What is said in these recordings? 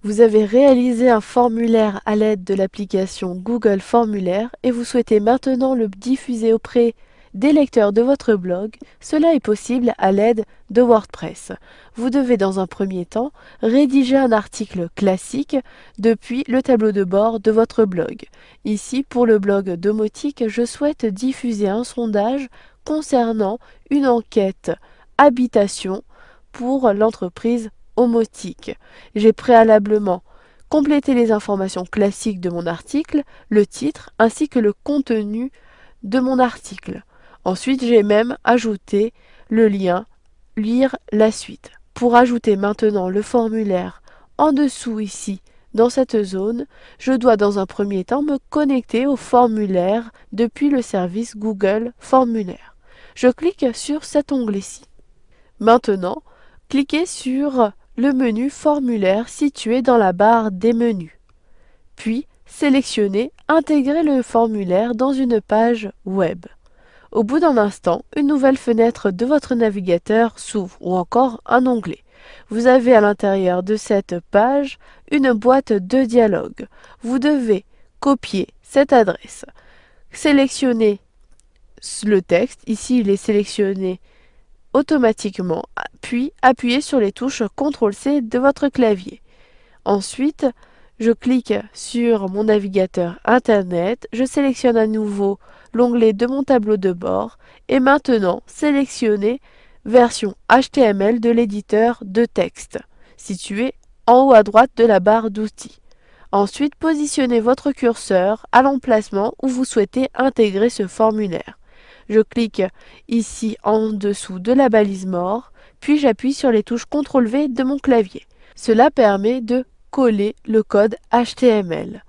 Vous avez réalisé un formulaire à l'aide de l'application Google Formulaire et vous souhaitez maintenant le diffuser auprès des lecteurs de votre blog. Cela est possible à l'aide de WordPress. Vous devez dans un premier temps rédiger un article classique depuis le tableau de bord de votre blog. Ici, pour le blog Domotique, je souhaite diffuser un sondage concernant une enquête habitation pour l'entreprise Omotique. J'ai préalablement complété les informations classiques de mon article, le titre ainsi que le contenu de mon article. Ensuite, j'ai même ajouté le lien Lire la suite. Pour ajouter maintenant le formulaire en dessous ici, dans cette zone, je dois dans un premier temps me connecter au formulaire depuis le service Google Formulaire. Je clique sur cet onglet-ci. Maintenant, cliquez sur le menu Formulaire situé dans la barre des menus. Puis, sélectionnez Intégrer le formulaire dans une page web. Au bout d'un instant, une nouvelle fenêtre de votre navigateur s'ouvre ou encore un onglet. Vous avez à l'intérieur de cette page une boîte de dialogue. Vous devez copier cette adresse. Sélectionnez le texte. Ici, il est sélectionné automatiquement, puis appuyez sur les touches CTRL-C de votre clavier. Ensuite, je clique sur mon navigateur Internet, je sélectionne à nouveau l'onglet de mon tableau de bord et maintenant sélectionnez version HTML de l'éditeur de texte, situé en haut à droite de la barre d'outils. Ensuite, positionnez votre curseur à l'emplacement où vous souhaitez intégrer ce formulaire. Je clique ici en dessous de la balise mort, puis j'appuie sur les touches CTRL-V de mon clavier. Cela permet de coller le code HTML.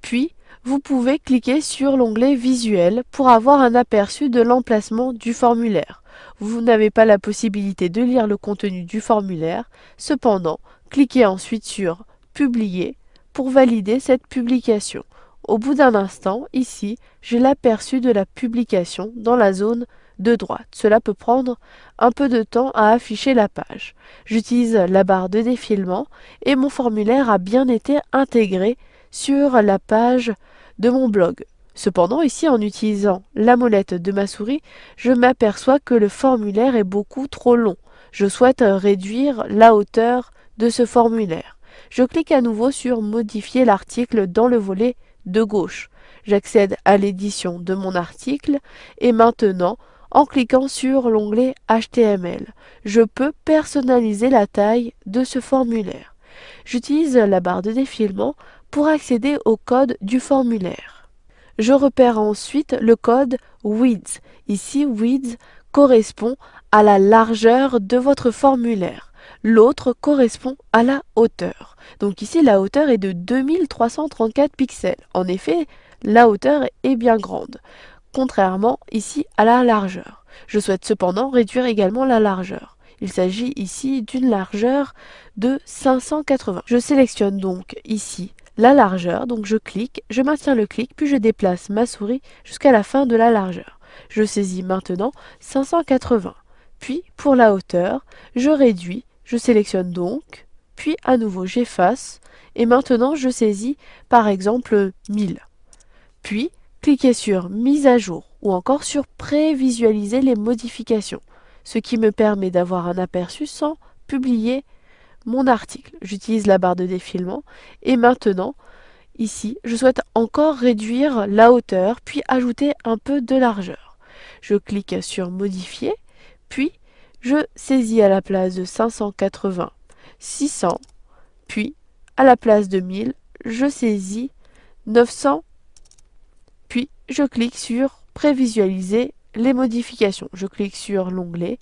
Puis, vous pouvez cliquer sur l'onglet Visuel pour avoir un aperçu de l'emplacement du formulaire. Vous n'avez pas la possibilité de lire le contenu du formulaire, cependant, cliquez ensuite sur Publier pour valider cette publication. Au bout d'un instant, ici, j'ai l'aperçu de la publication dans la zone de droite. Cela peut prendre un peu de temps à afficher la page. J'utilise la barre de défilement et mon formulaire a bien été intégré sur la page de mon blog. Cependant, ici, en utilisant la molette de ma souris, je m'aperçois que le formulaire est beaucoup trop long. Je souhaite réduire la hauteur de ce formulaire. Je clique à nouveau sur Modifier l'article dans le volet de gauche. J'accède à l'édition de mon article et maintenant, en cliquant sur l'onglet HTML, je peux personnaliser la taille de ce formulaire. J'utilise la barre de défilement pour accéder au code du formulaire. Je repère ensuite le code width. Ici, width correspond à la largeur de votre formulaire. L'autre correspond à la hauteur. Donc ici, la hauteur est de 2334 pixels. En effet, la hauteur est bien grande, contrairement ici à la largeur. Je souhaite cependant réduire également la largeur. Il s'agit ici d'une largeur de 580. Je sélectionne donc ici la largeur, donc je clique, je maintiens le clic, puis je déplace ma souris jusqu'à la fin de la largeur. Je saisis maintenant 580. Puis, pour la hauteur, je réduis, je sélectionne donc, puis à nouveau j'efface, et maintenant je saisis par exemple 1000. Puis, cliquez sur Mise à jour ou encore sur Prévisualiser les modifications, ce qui me permet d'avoir un aperçu sans publier mon article. J'utilise la barre de défilement et maintenant, ici, je souhaite encore réduire la hauteur puis ajouter un peu de largeur. Je clique sur Modifier, puis je saisis à la place de 580, 600, puis à la place de 1000, je saisis 900, puis je clique sur Prévisualiser les modifications. Je clique sur l'onglet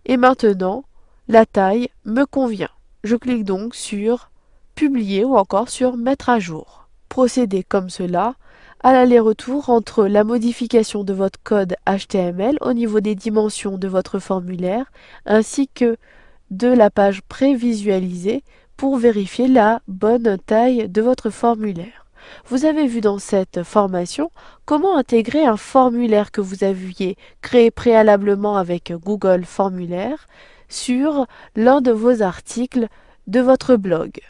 et maintenant, la taille me convient. Je clique donc sur Publier ou encore sur Mettre à jour. Procédez comme cela à l'aller-retour entre la modification de votre code HTML au niveau des dimensions de votre formulaire ainsi que de la page prévisualisée pour vérifier la bonne taille de votre formulaire. Vous avez vu dans cette formation comment intégrer un formulaire que vous aviez créé préalablement avec Google Formulaire sur l'un de vos articles de votre blog.